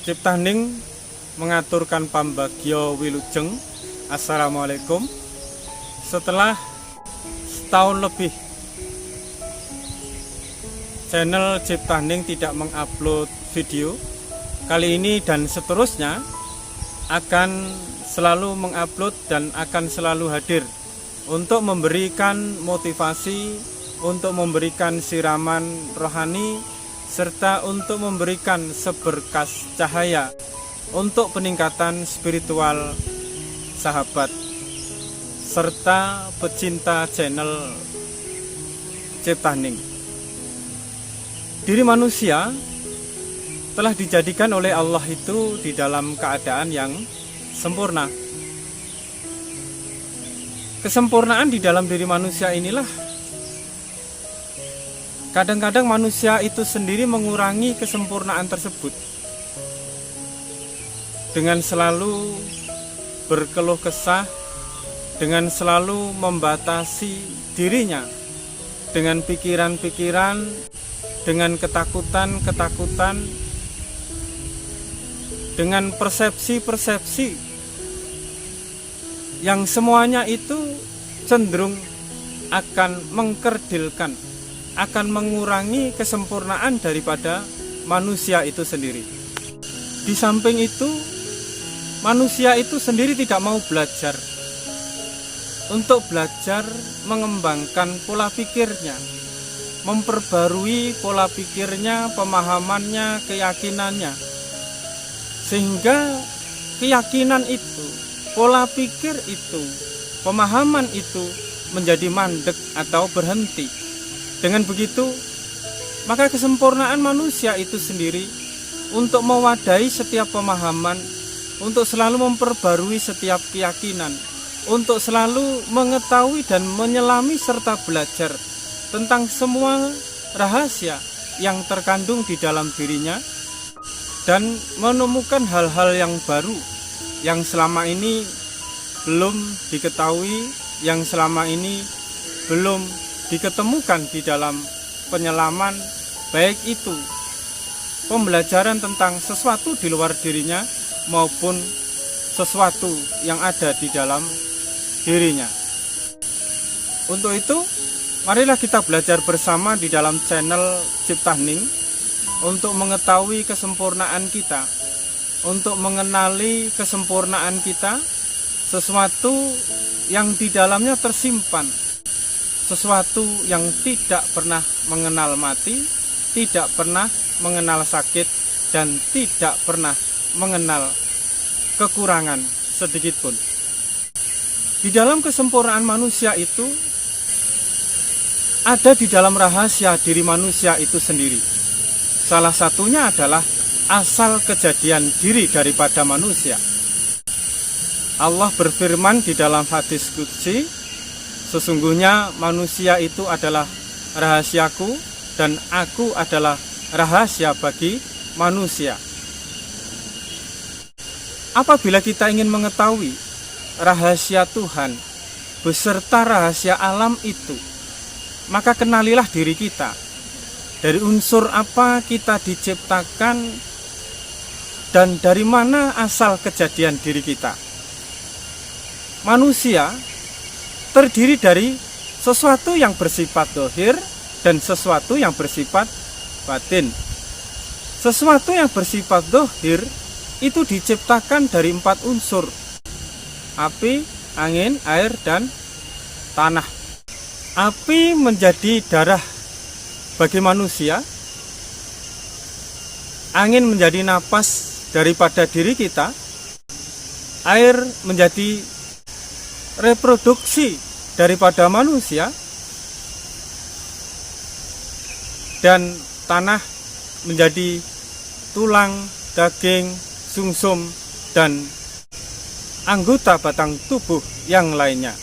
Ciptaning mengaturkan pambagio wilujeng. Assalamualaikum. Setelah setahun lebih channel Ciptaning tidak mengupload video, kali ini dan seterusnya akan selalu mengupload dan akan selalu hadir untuk memberikan motivasi, untuk memberikan siraman rohani, serta untuk memberikan seberkas cahaya untuk peningkatan spiritual sahabat serta pecinta channel Ciptaning. Diri manusia telah dijadikan oleh Allah itu di dalam keadaan yang sempurna. Kesempurnaan di dalam diri manusia inilah kadang-kadang manusia itu sendiri mengurangi kesempurnaan tersebut dengan selalu berkeluh kesah, dengan selalu membatasi dirinya dengan pikiran-pikiran, dengan ketakutan-ketakutan, dengan persepsi-persepsi yang semuanya itu cenderung akan mengkerdilkan, akan mengurangi kesempurnaan daripada manusia itu sendiri. Di samping itu, manusia itu sendiri tidak mau belajar untuk belajar mengembangkan pola pikirnya, memperbarui pola pikirnya, pemahamannya, keyakinannya, sehingga keyakinan itu, pola pikir itu, pemahaman itu menjadi mandek atau berhenti. Dengan begitu, maka kesempurnaan manusia itu sendiri untuk mewadahi setiap pemahaman, untuk selalu memperbarui setiap keyakinan, untuk selalu mengetahui dan menyelami serta belajar tentang semua rahasia yang terkandung di dalam dirinya dan menemukan hal-hal yang baru yang selama ini belum diketahui, yang selama ini belum diketemukan di dalam penyelaman, baik itu pembelajaran tentang sesuatu di luar dirinya maupun sesuatu yang ada di dalam dirinya. Untuk itu, marilah kita belajar bersama di dalam channel Ciptaning untuk mengetahui kesempurnaan kita, untuk mengenali kesempurnaan kita, sesuatu yang di dalamnya tersimpan, sesuatu yang tidak pernah mengenal mati, tidak pernah mengenal sakit, dan tidak pernah mengenal kekurangan sedikitpun. Di dalam kesempurnaan manusia itu ada di dalam rahasia diri manusia itu sendiri. Salah satunya adalah asal kejadian diri daripada manusia. Allah berfirman di dalam hadis qudsi, sesungguhnya manusia itu adalah rahasiaku dan aku adalah rahasia bagi manusia. Apabila kita ingin mengetahui rahasia Tuhan beserta rahasia alam itu, maka kenalilah diri kita. Dari unsur apa kita diciptakan dan dari mana asal kejadian diri kita. Manusia terdiri dari sesuatu yang bersifat zahir dan sesuatu yang bersifat batin. Sesuatu yang bersifat zahir itu diciptakan dari 4 unsur: api, angin, air, dan tanah. Api menjadi darah bagi manusia, angin menjadi napas daripada diri kita, air menjadi reproduksi daripada manusia, dan tanah menjadi tulang, daging, sumsum, dan anggota batang tubuh yang lainnya.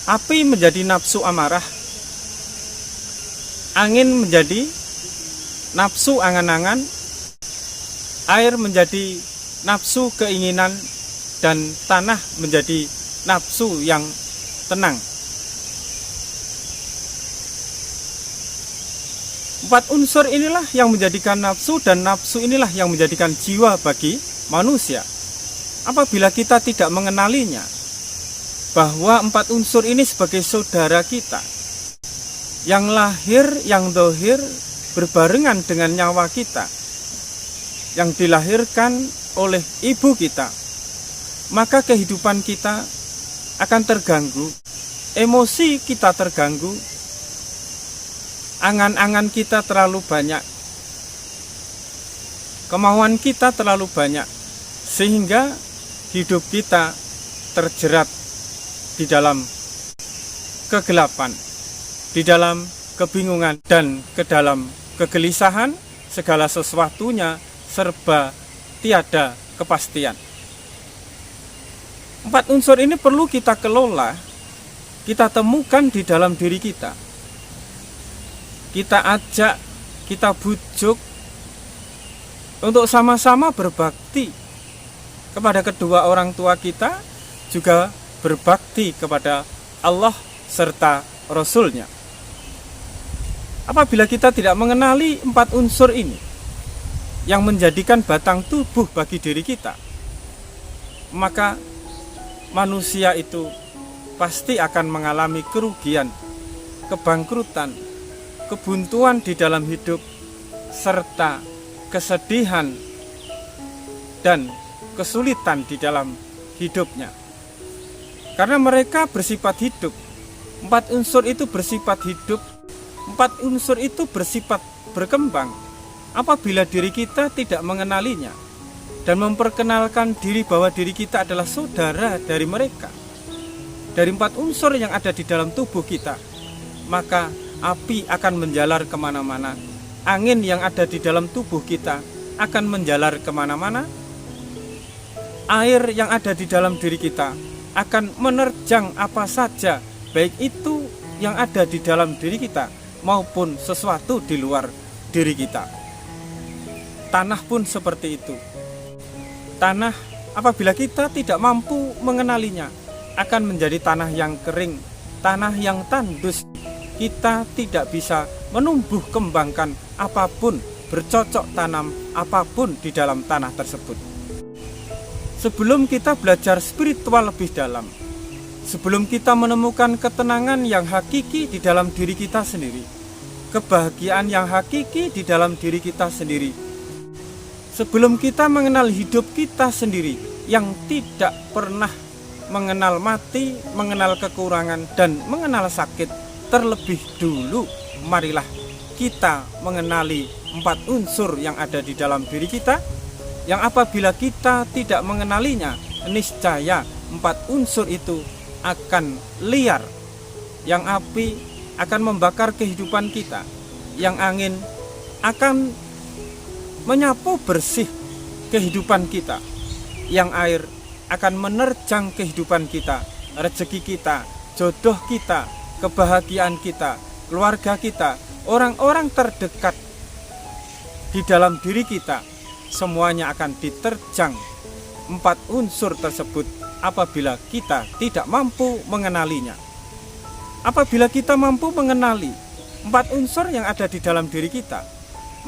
Api menjadi nafsu amarah, angin menjadi nafsu angan-angan, air menjadi nafsu keinginan, dan tanah menjadi nafsu yang tenang. Empat unsur inilah yang menjadikan nafsu, dan nafsu inilah yang menjadikan jiwa bagi manusia. Apabila kita tidak mengenalinya, bahwa empat unsur ini sebagai saudara kita, yang lahir, yang dohir, berbarengan dengan nyawa kita, yang dilahirkan oleh ibu kita, maka kehidupan kita akan terganggu, emosi kita terganggu, angan-angan kita terlalu banyak, kemauan kita terlalu banyak, sehingga hidup kita terjerat di dalam kegelapan, di dalam kebingungan, dan ke dalam kegelisahan. Segala sesuatunya serba tiada kepastian. Empat unsur ini perlu kita kelola, kita temukan di dalam diri kita. Kita ajak, kita bujuk untuk sama-sama berbakti kepada kedua orang tua kita, juga berbakti kepada Allah serta Rasul-Nya. Apabila kita tidak mengenali empat unsur ini yang menjadikan batang tubuh bagi diri kita, maka manusia itu pasti akan mengalami kerugian, kebangkrutan, kebuntuan di dalam hidup, serta kesedihan dan kesulitan di dalam hidupnya. Karena mereka bersifat hidup. Empat unsur itu bersifat hidup. Empat unsur itu bersifat berkembang. Apabila diri kita tidak mengenalinya dan memperkenalkan diri bahwa diri kita adalah saudara dari mereka, dari empat unsur yang ada di dalam tubuh kita, maka api akan menjalar kemana-mana. Angin yang ada di dalam tubuh kita akan menjalar kemana-mana. Air yang ada di dalam diri kita akan menerjang apa saja, baik itu yang ada di dalam diri kita maupun sesuatu di luar diri kita. Tanah pun seperti itu. Tanah, apabila kita tidak mampu mengenalinya, akan menjadi tanah yang kering, tanah yang tandus. Kita tidak bisa menumbuh kembangkan apapun, bercocok tanam apapun di dalam tanah tersebut. Sebelum kita belajar spiritual lebih dalam, sebelum kita menemukan ketenangan yang hakiki di dalam diri kita sendiri, kebahagiaan yang hakiki di dalam diri kita sendiri, sebelum kita mengenal hidup kita sendiri yang tidak pernah mengenal mati, mengenal kekurangan, dan mengenal sakit, terlebih dulu marilah kita mengenali empat unsur yang ada di dalam diri kita, yang apabila kita tidak mengenalinya, niscaya empat unsur itu akan liar, yang api akan membakar kehidupan kita, yang angin akan menyapu bersih kehidupan kita, yang air akan menerjang kehidupan kita, rezeki kita, jodoh kita, kebahagiaan kita, keluarga kita, orang-orang terdekat di dalam diri kita, semuanya akan diterjang empat unsur tersebut apabila kita tidak mampu mengenalinya. Apabila kita mampu mengenali empat unsur yang ada di dalam diri kita,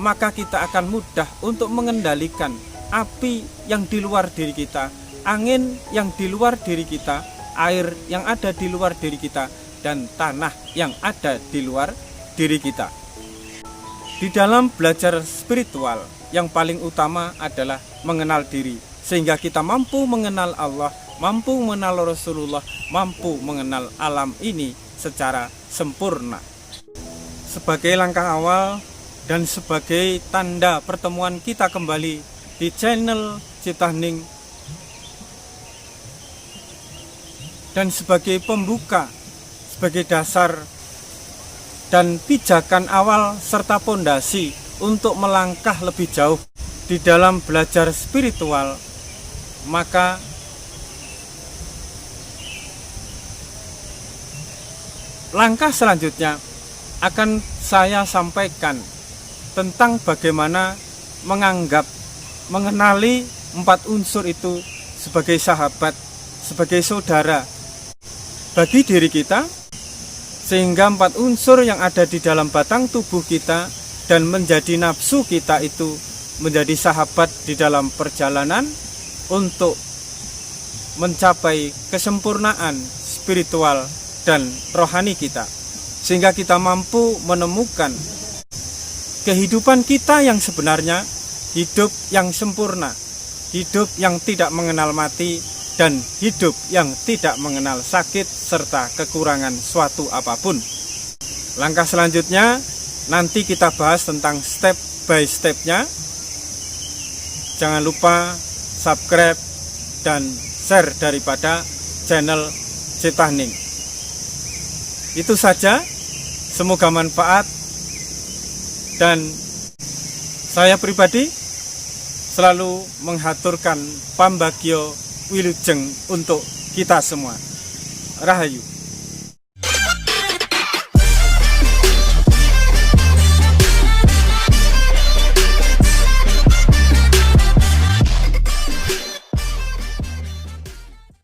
maka kita akan mudah untuk mengendalikan api yang di luar diri kita, angin yang di luar diri kita, air yang ada di luar diri kita, dan tanah yang ada di luar diri kita. Di dalam belajar spiritual, yang paling utama adalah mengenal diri, sehingga kita mampu mengenal Allah, mampu mengenal Rasulullah, mampu mengenal alam ini secara sempurna. Sebagai langkah awal dan sebagai tanda pertemuan kita kembali di channel Cipta Hening, dan sebagai pembuka, sebagai dasar dan pijakan awal serta pondasi untuk melangkah lebih jauh di dalam belajar spiritual, maka langkah selanjutnya akan saya sampaikan tentang bagaimana mengenali empat unsur itu sebagai sahabat, sebagai saudara bagi diri kita, sehingga empat unsur yang ada di dalam batang tubuh kita dan menjadi nafsu kita itu menjadi sahabat di dalam perjalanan untuk mencapai kesempurnaan spiritual dan rohani kita, sehingga kita mampu menemukan kehidupan kita yang sebenarnya, hidup yang sempurna, hidup yang tidak mengenal mati, dan hidup yang tidak mengenal sakit serta kekurangan suatu apapun. Langkah selanjutnya nanti kita bahas tentang step by stepnya. Jangan lupa subscribe dan share daripada channel Cetahning. Itu saja, semoga manfaat, dan saya pribadi selalu menghaturkan pambagyo wilujeng untuk kita semua. Rahayu.